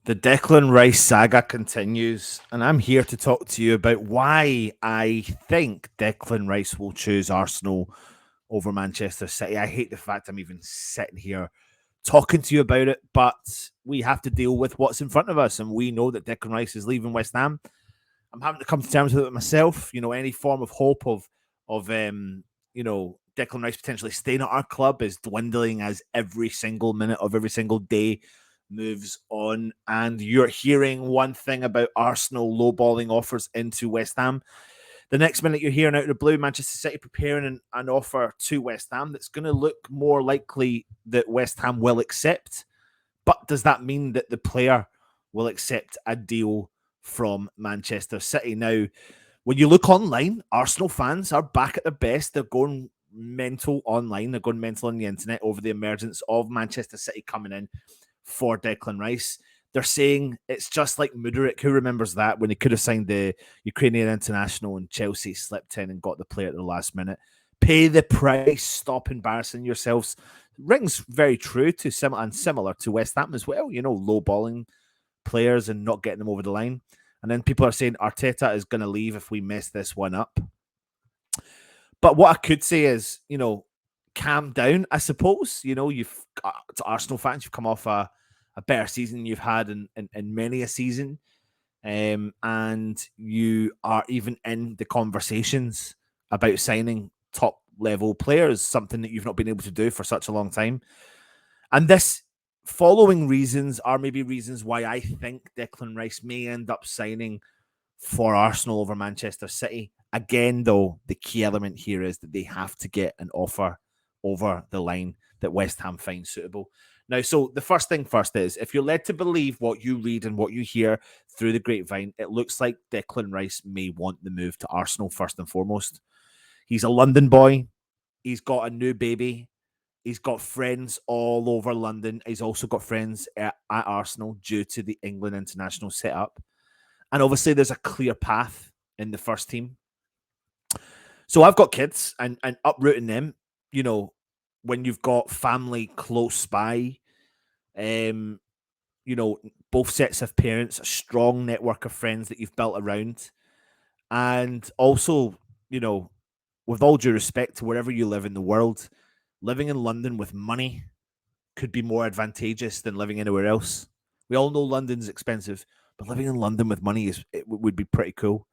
The Declan Rice saga continues, and I'm here to talk to you about why I think Declan Rice will choose Arsenal over Manchester City. I hate the fact I'm even sitting here talking to you about it, but we have to deal with what's in front of us, and we know that Declan Rice is leaving West Ham. I'm having to come to terms with it myself. You know, any form of hope of Declan Rice potentially staying at our club is dwindling as every single minute of every single day moves on. And you're hearing one thing about Arsenal lowballing offers into West Ham. The next minute you're hearing out of the blue, Manchester City preparing an offer to West Ham that's going to look more likely that West Ham will accept. But does that mean that the player will accept a deal from Manchester City? Now, when you look online, Arsenal fans are back at their best. They're going mental online. They're going mental on the internet over the emergence of Manchester City coming in for Declan Rice. They're saying it's just like Mudryk. Who remembers that when he could have signed the Ukrainian international and Chelsea slipped in and got the player at the last minute? Pay the price. Stop embarrassing yourselves. Rings very true to similar to West Ham as well. You know, low balling players and not getting them over the line. And then people are saying Arteta is going to leave if we mess this one up. But what I could say is, calm down, I suppose. You've got to Arsenal fans, you've come off a better season than you've had in many a season. And you are even in the conversations about signing top level players, something that you've not been able to do for such a long time. And this following reasons are maybe reasons why I think Declan Rice may end up signing for Arsenal over Manchester City. Again, though, the key element here is that they have to get an offer over the line that West Ham finds suitable. Now, so the first thing first is, if you're led to believe what you read and what you hear through the grapevine, it looks like Declan Rice may want the move to Arsenal first and foremost. He's a London boy. He's got a new baby. He's got friends all over London. He's also got friends at Arsenal due to the England international setup. And obviously, there's a clear path in the first team. So I've got kids, and uprooting them, when you've got family close by, both sets of parents, a strong network of friends that you've built around. And also, with all due respect to wherever you live in the world, living in London with money could be more advantageous than living anywhere else. We all know London's expensive, but living in London with money would be pretty cool.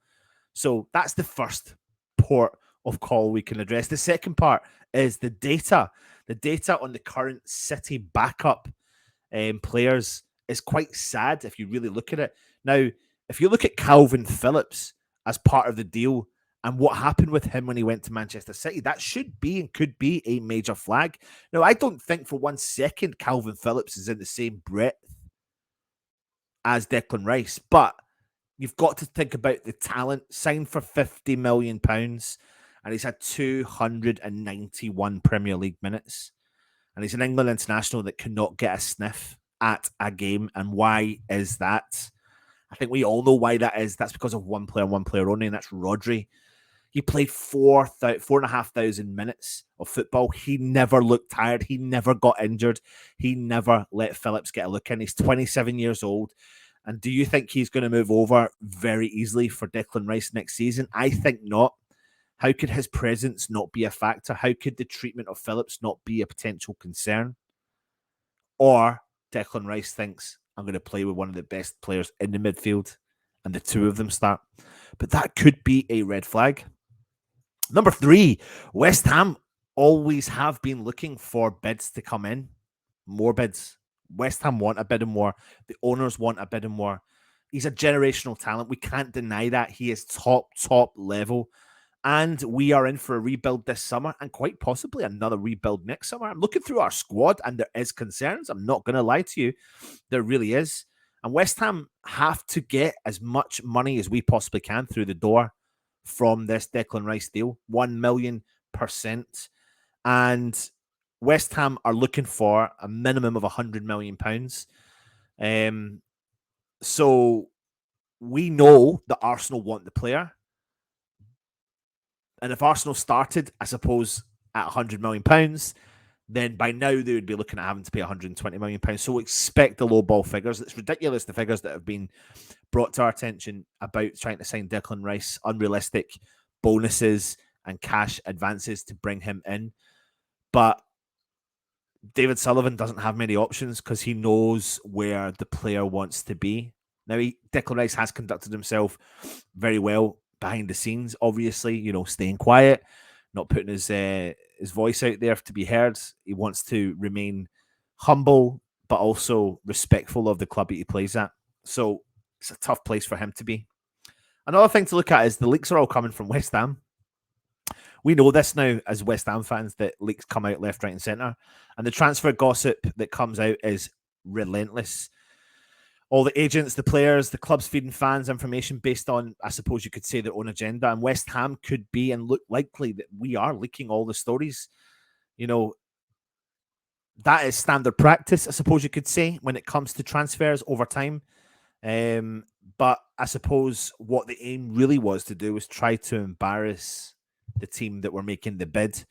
So that's the first port of call we can address. The second part is the data. The data on the current City backup players is quite sad if you really look at it. Now, if you look at Calvin Phillips as part of the deal and what happened with him when he went to Manchester City, that should be and could be a major flag. Now, I don't think for 1 second Calvin Phillips is in the same breadth as Declan Rice, but you've got to think about the talent. Signed for £50 million, and he's had 291 Premier League minutes. And he's an England international that cannot get a sniff at a game. And why is that? I think we all know why that is. That's because of one player only, and that's Rodri. He played 4,500 minutes of football. He never looked tired. He never got injured. He never let Phillips get a look in. He's 27 years old. And do you think he's going to move over very easily for Declan Rice next season? I think not. How could his presence not be a factor? How could the treatment of Phillips not be a potential concern? Or Declan Rice thinks, I'm going to play with one of the best players in the midfield, and the two of them start. But that could be a red flag. Number 3, West Ham always have been looking for bids to come in. More bids. West Ham want a bit more. The owners want a bit more. He's a generational talent. We can't deny that. He is top level. And we are in for a rebuild this summer and quite possibly another rebuild next summer. I'm looking through our squad and there is concerns. I'm not going to lie to you. There really is. And West Ham have to get as much money as we possibly can through the door from this Declan Rice deal. 1,000,000%. And West Ham are looking for a minimum of £100 million. So we know that Arsenal want the player. And if Arsenal started, I suppose, at £100 million, then by now they would be looking at having to pay £120 million. So expect the low ball figures. It's ridiculous, the figures that have been brought to our attention about trying to sign Declan Rice, unrealistic bonuses and cash advances to bring him in. But David Sullivan doesn't have many options because he knows where the player wants to be. Now, Declan Rice has conducted himself very well behind the scenes, obviously, staying quiet, not putting his voice out there to be heard. He wants to remain humble, but also respectful of the club that he plays at. So it's a tough place for him to be. Another thing to look at is the leaks are all coming from West Ham. We know this now as West Ham fans that leaks come out left, right, and centre. And the transfer gossip that comes out is relentless. All the agents, the players, the clubs feeding fans information based on, I suppose you could say, their own agenda. And West Ham could be and look likely that we are leaking all the stories. That is standard practice, I suppose you could say, when it comes to transfers over time. But I suppose what the aim really was to do was try to embarrass the team that were making the bid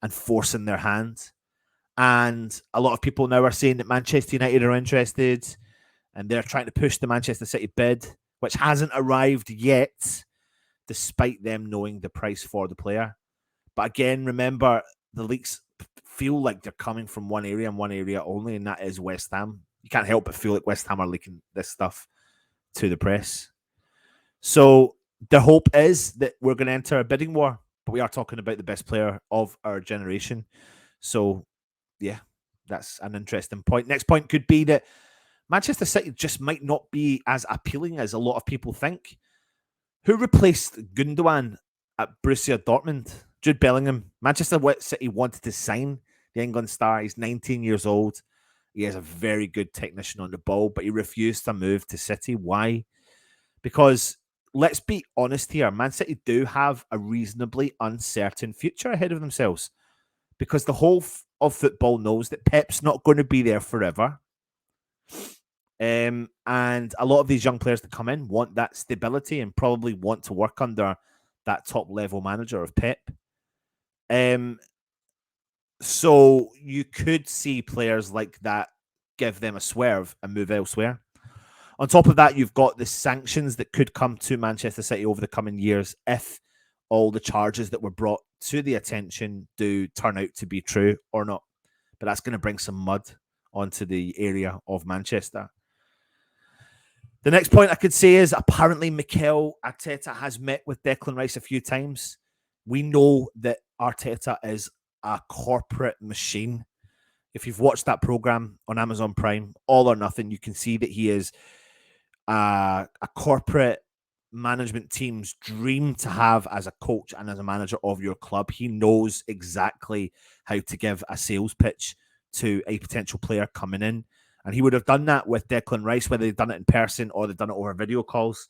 and forcing their hand. And a lot of people now are saying that Manchester United are interested and they're trying to push the Manchester City bid, which hasn't arrived yet, despite them knowing the price for the player. But again, remember, the leaks feel like they're coming from one area and one area only, and that is West Ham. You can't help but feel like West Ham are leaking this stuff to the press. So the hope is that we're going to enter a bidding war, but we are talking about the best player of our generation. So, yeah, that's an interesting point. Next point could be that Manchester City just might not be as appealing as a lot of people think. Who replaced Gundogan at Borussia Dortmund? Jude Bellingham. Manchester City wanted to sign the England star. He's 19 years old. He is a very good technician on the ball, but he refused to move to City. Why? Because let's be honest here, Man City do have a reasonably uncertain future ahead of themselves because the whole of football knows that Pep's not going to be there forever. And a lot of these young players that come in want that stability and probably want to work under that top level manager of Pep. So you could see players like that give them a swerve and move elsewhere. On top of that, you've got the sanctions that could come to Manchester City over the coming years if all the charges that were brought to the attention do turn out to be true or not. But that's going to bring some mud onto the area of Manchester. The next point I could say is apparently Mikel Arteta has met with Declan Rice a few times. We know that Arteta is a corporate machine. If you've watched that program on Amazon Prime, All or Nothing, you can see that he is a corporate management team's dream to have as a coach and as a manager of your club. He knows exactly how to give a sales pitch to a potential player coming in. And he would have done that with Declan Rice, whether they've done it in person or they've done it over video calls.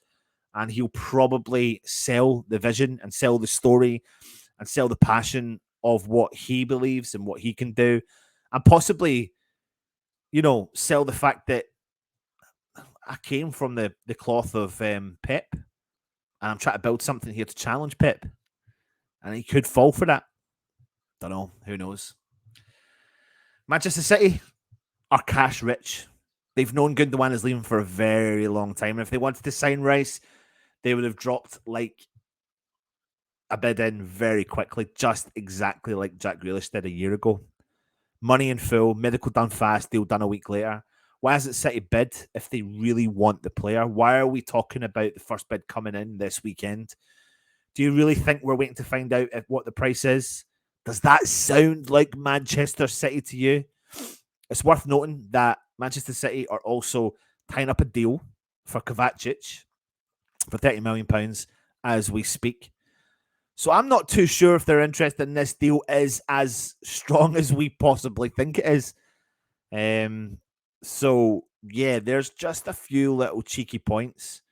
And he'll probably sell the vision and sell the story and sell the passion of what he believes and what he can do. And possibly, sell the fact that I came from the cloth of Pep. And I'm trying to build something here to challenge Pep. And he could fall for that. Don't know. Who knows? Manchester City are cash rich. They've known Gundogan is leaving for a very long time. And if they wanted to sign Rice, they would have dropped like a bid in very quickly, just exactly like Jack Grealish did a year ago. Money in full, medical done fast, deal done a week later. Why hasn't City bid if they really want the player? Why are we talking about the first bid coming in this weekend? Do you really think we're waiting to find out what the price is? Does that sound like Manchester City to you? It's worth noting that Manchester City are also tying up a deal for Kovacic for £30 million as we speak. So I'm not too sure if they're interested in this deal is as strong as we possibly think it is. So, yeah, there's just a few little cheeky points.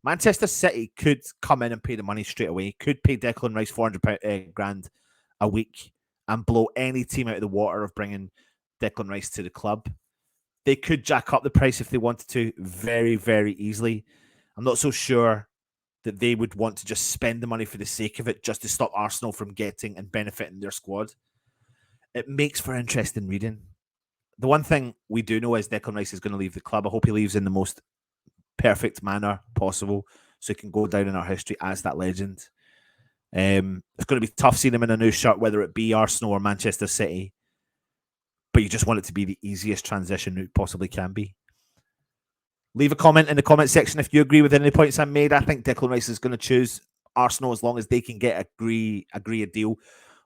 Manchester City could come in and pay the money straight away, could pay Declan Rice 400 grand a week and blow any team out of the water of bringing Declan Rice to the club. They could jack up the price if they wanted to very, very easily. I'm not so sure that they would want to just spend the money for the sake of it just to stop Arsenal from getting and benefiting their squad. it makes for interesting reading. The one thing we do know is Declan Rice is going to leave the club. I hope he leaves in the most perfect manner possible so he can go down in our history as that legend. It's going to be tough seeing him in a new shirt, whether it be Arsenal or Manchester City. But you just want it to be the easiest transition it possibly can be. Leave a comment in the comment section if you agree with any points I made. I think Declan Rice is going to choose Arsenal as long as they can agree a deal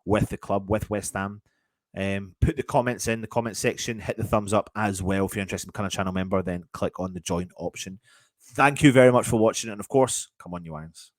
with the club, with West Ham. Put the comments in the comment section, hit the thumbs up as well. If you're interested in becoming a channel member, then click on the join option. Thank you very much for watching, and of course, come on, you irons.